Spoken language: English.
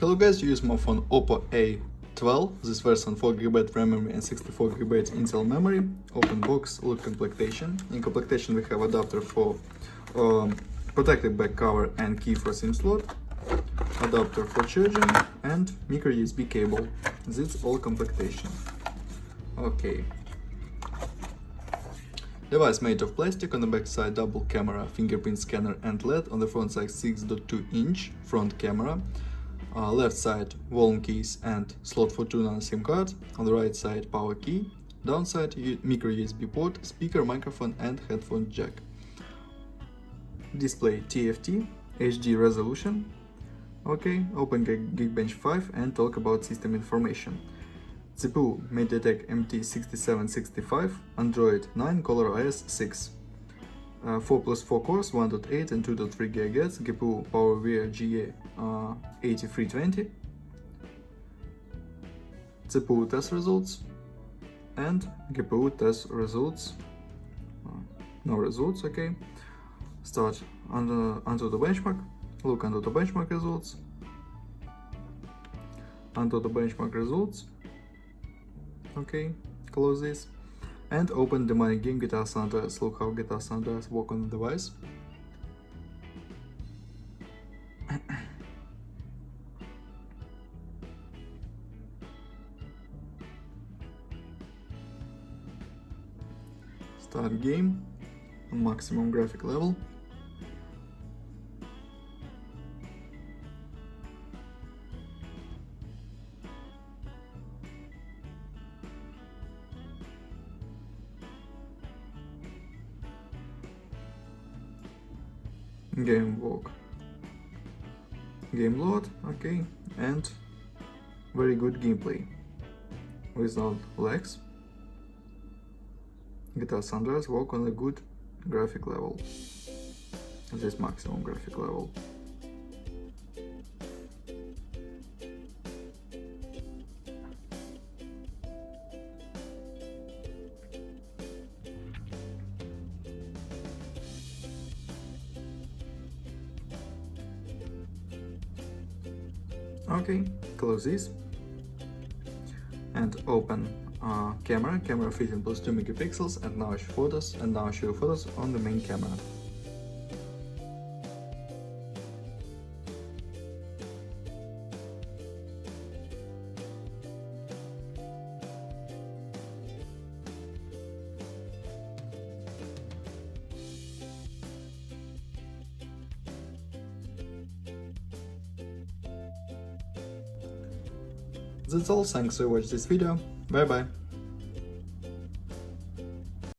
Hello guys, you use my phone Oppo A12. This version 4GB RAM memory and 64GB Intel memory. Open box, look complementation. In complementation we have adapter for protected back cover and key for SIM slot, adapter for charging and micro USB cable. This is all complementation. Okay. Device made of plastic, on the back side double camera, fingerprint scanner and LED, on the front side 6.2-inch front camera, left side volume keys and slot for 2 nano SIM card, on the right side power key, downside micro USB port, speaker, microphone and headphone jack. Display TFT, HD resolution. Okay, open Geekbench 5 and talk about system information. CPU MediaTek MT6765, Android 9, ColorOS 6. 4+4 cores, 1.8 and 2.3 GHz, GPU PowerVia GA8320. CPU test results and GPU test results. No results, okay. Start under the benchmark, look under the benchmark results. Under the benchmark results. Okay, close this and open the my game GTA San Andreas. Look how GTA San Andreas work on the device. Start game on maximum graphic level. Game walk, game load, okay, and very good gameplay without lags. GTA San Andreas work on a good graphic level, this maximum graphic level. Okay, close this and open camera 15 plus 2 megapixels, and now show photos, on the main camera. That's all, thanks for watching this video, bye bye.